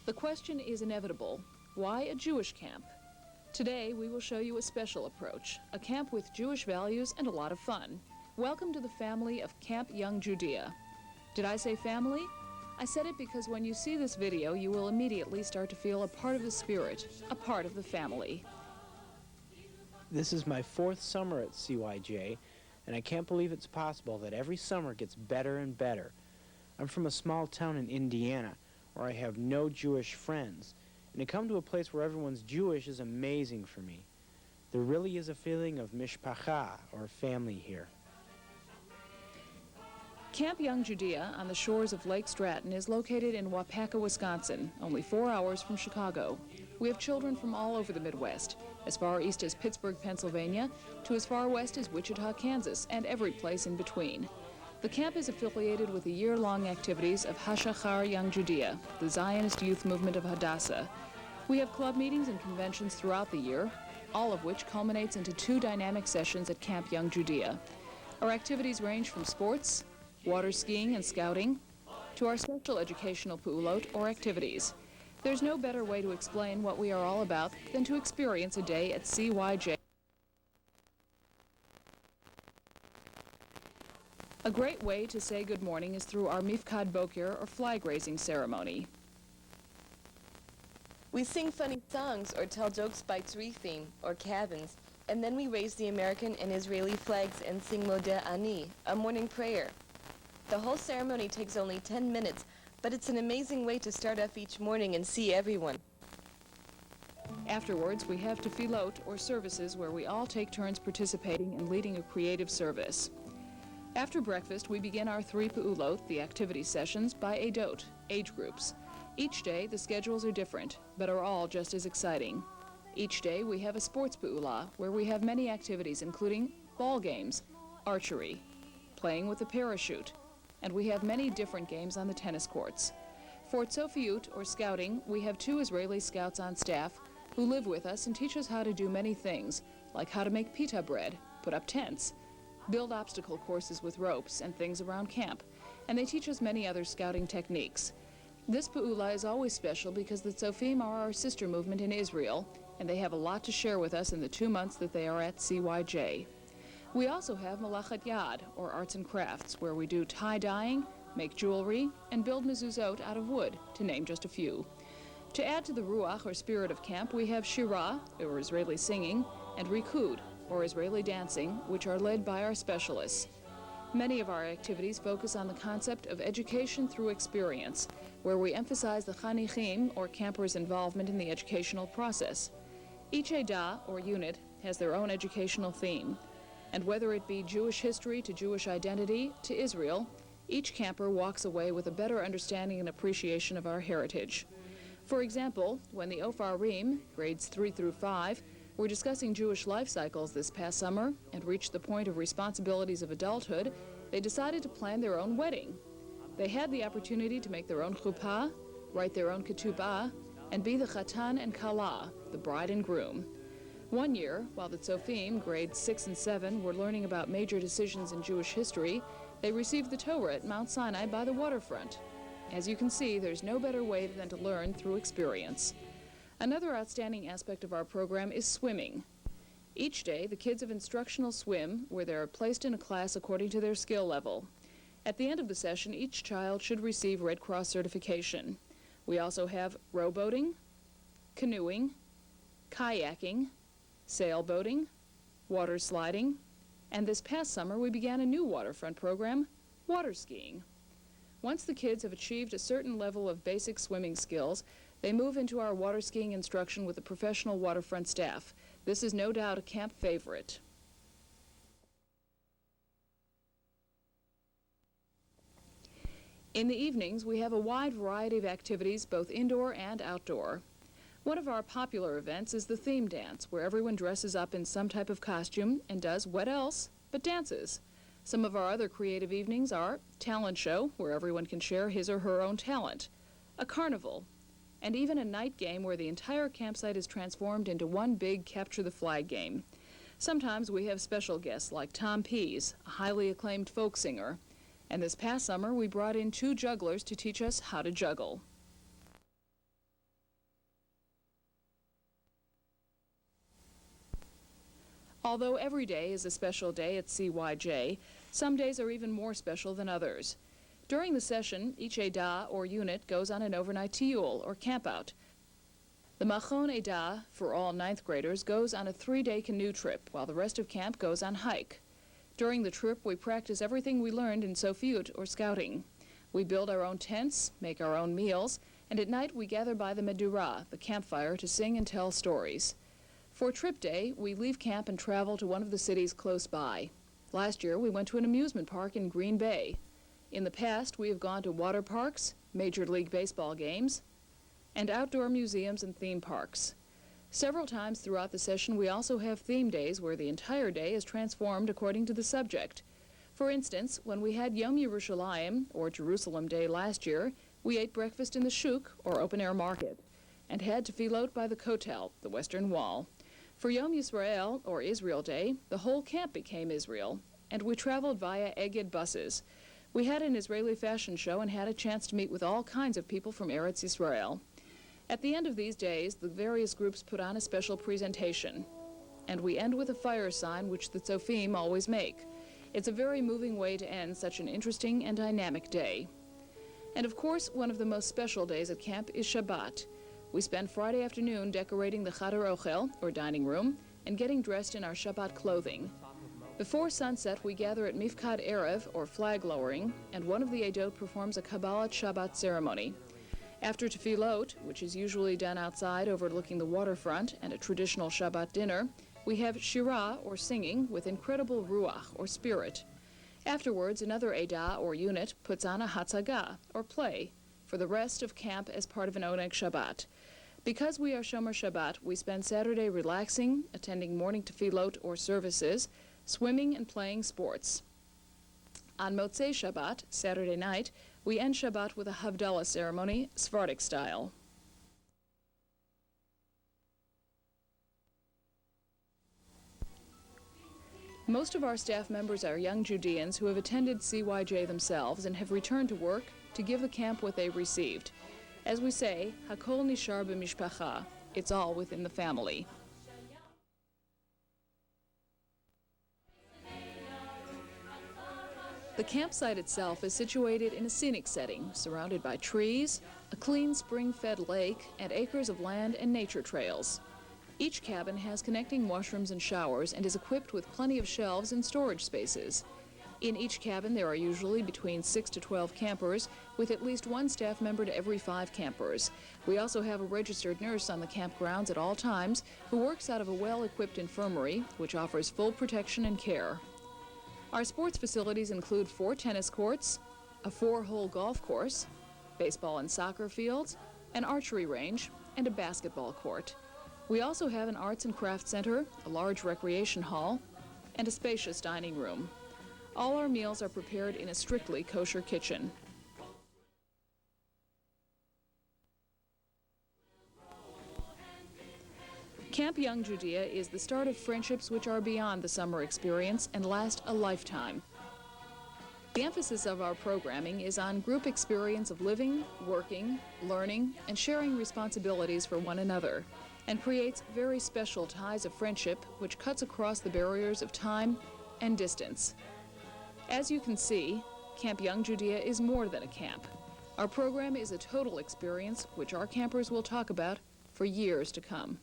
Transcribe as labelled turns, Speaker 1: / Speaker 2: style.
Speaker 1: The question is inevitable. Why a Jewish camp? Today, we will show you a special approach, a camp with Jewish values and a lot of fun. Welcome to the family of Camp Young Judea. Did I say family? I said it because when you see this video, you will immediately start to feel a part of the spirit, a part of the family.
Speaker 2: This is my 4th summer at CYJ, and I can't believe it's possible that every summer gets better and better. I'm from a small town in Indiana, where I have no Jewish friends, and to come to a place where everyone's Jewish is amazing for me. There really is a feeling of mishpacha, or family, here.
Speaker 1: Camp Young Judea on the shores of Lake Stratton is located in Waupaca, Wisconsin, only 4 hours from Chicago. We have children from all over the Midwest, as far east as Pittsburgh, Pennsylvania, to as far west as Wichita, Kansas, and every place in between. The camp is affiliated with the year-long activities of Hashachar Young Judea, the Zionist youth movement of Hadassah. We have club meetings and conventions throughout the year, all of which culminates into 2 dynamic sessions at Camp Young Judea. Our activities range from sports, water skiing and scouting, to our special educational pu'ulot or activities. There's no better way to explain what we are all about than to experience a day at CYJ. A great way to say good morning is through our Mifkad Boker, or flag raising ceremony.
Speaker 3: We sing funny songs or tell jokes by tzrifim, or cabins, and then we raise the American and Israeli flags and sing Modeh Ani, a morning prayer. The whole ceremony takes only 10 minutes, but it's an amazing way to start off each morning and see everyone.
Speaker 1: Afterwards, we have tefillot, or services where we all take turns participating and leading a creative service. After breakfast, we begin our 3 pu'ulot, the activity sessions, by Eidot, age groups. Each day, the schedules are different, but are all just as exciting. Each day, we have a sports pu'ulah, where we have many activities, including ball games, archery, playing with a parachute, and we have many different games on the tennis courts. For Tzofiyut, or scouting, we have 2 Israeli scouts on staff who live with us and teach us how to do many things, like how to make pita bread, put up tents, build obstacle courses with ropes and things around camp, and they teach us many other scouting techniques. This pu'ulah is always special because the Tzofim are our sister movement in Israel, and they have a lot to share with us in the 2 months that they are at CYJ. We also have Malachat Yad, or arts and crafts, where we do tie-dyeing, make jewelry, and build mezuzot out of wood, to name just a few. To add to the ruach, or spirit of camp, we have shirah, or Israeli singing, and rikud, or Israeli dancing, which are led by our specialists. Many of our activities focus on the concept of education through experience, where we emphasize the chanichim, or campers' involvement in the educational process. Each Edah, or unit, has their own educational theme, and whether it be Jewish history to Jewish identity to Israel, each camper walks away with a better understanding and appreciation of our heritage. For example, when the Ofarim, grades 3 through 5, were discussing Jewish life cycles this past summer and reached the point of responsibilities of adulthood, they decided to plan their own wedding. They had the opportunity to make their own chuppah, write their own ketubah, and be the chatan and kala, the bride and groom. One year, while the Tzofim, grades 6 and 7, were learning about major decisions in Jewish history, they received the Torah at Mount Sinai by the waterfront. As you can see, there's no better way than to learn through experience. Another outstanding aspect of our program is swimming. Each day, the kids have instructional swim, where they are placed in a class according to their skill level. At the end of the session, each child should receive Red Cross certification. We also have rowboating, canoeing, kayaking, sailboating, water sliding, and this past summer we began a new waterfront program, water skiing. Once the kids have achieved a certain level of basic swimming skills, they move into our water skiing instruction with a professional waterfront staff. This is no doubt a camp favorite. In the evenings, we have a wide variety of activities, both indoor and outdoor. One of our popular events is the theme dance, where everyone dresses up in some type of costume and does what else but dances. Some of our other creative evenings are talent show, where everyone can share his or her own talent, a carnival, and even a night game where the entire campsite is transformed into one big capture the flag game. Sometimes we have special guests like Tom Pease, a highly acclaimed folk singer, and this past summer we brought in 2 jugglers to teach us how to juggle. Although every day is a special day at CYJ, some days are even more special than others. During the session, each Edah or unit goes on an overnight tiyul or campout. The Machon Edah, for all 9th graders, goes on a 3-day canoe trip, while the rest of camp goes on hike. During the trip, we practice everything we learned in Sofiut or scouting. We build our own tents, make our own meals, and at night we gather by the Medurah, the campfire, to sing and tell stories. For trip day, we leave camp and travel to one of the cities close by. Last year, we went to an amusement park in Green Bay. In the past, we have gone to water parks, Major League Baseball games, and outdoor museums and theme parks. Several times throughout the session, we also have theme days where the entire day is transformed according to the subject. For instance, when we had Yom Yerushalayim, or Jerusalem Day last year, we ate breakfast in the shuk, or open-air market, and had tefillot by the Kotel, the Western Wall. For Yom Yisrael, or Israel Day, the whole camp became Israel, and we traveled via Egged buses. We had an Israeli fashion show and had a chance to meet with all kinds of people from Eretz Yisrael. At the end of these days, the various groups put on a special presentation, and we end with a fire sign which the Tzofim always make. It's a very moving way to end such an interesting and dynamic day. And of course, one of the most special days at camp is Shabbat. We spend Friday afternoon decorating the Chadar Ochel, or dining room, and getting dressed in our Shabbat clothing. Before sunset, we gather at Mifkad Erev, or flag lowering, and one of the Eidot performs a Kabbalat Shabbat ceremony. After tefillot, which is usually done outside overlooking the waterfront, and a traditional Shabbat dinner, we have shirah, or singing, with incredible ruach, or spirit. Afterwards, another Edah, or unit, puts on a hatzagah, or play, for the rest of camp as part of an Oneg Shabbat. Because we are Shomer Shabbat, we spend Saturday relaxing, attending morning tefillot or services, swimming and playing sports. On Motzei Shabbat, Saturday night, we end Shabbat with a Havdalah ceremony, Sephardic style. Most of our staff members are young Judeans who have attended CYJ themselves and have returned to work to give the camp what they received. As we say, Hakol nishar b'mishpacha, it's all within the family. The campsite itself is situated in a scenic setting, surrounded by trees, a clean spring-fed lake, and acres of land and nature trails. Each cabin has connecting washrooms and showers and is equipped with plenty of shelves and storage spaces. In each cabin, there are usually between 6 to 12 campers, with at least one staff member to every 5 campers. We also have a registered nurse on the campgrounds at all times who works out of a well-equipped infirmary, which offers full protection and care. Our sports facilities include 4 tennis courts, a 4-hole golf course, baseball and soccer fields, an archery range, and a basketball court. We also have an arts and crafts center, a large recreation hall, and a spacious dining room. All our meals are prepared in a strictly kosher kitchen. Camp Young Judea is the start of friendships which are beyond the summer experience and last a lifetime. The emphasis of our programming is on group experience of living, working, learning, and sharing responsibilities for one another, and creates very special ties of friendship which cuts across the barriers of time and distance. As you can see, Camp Young Judea is more than a camp. Our program is a total experience which our campers will talk about for years to come.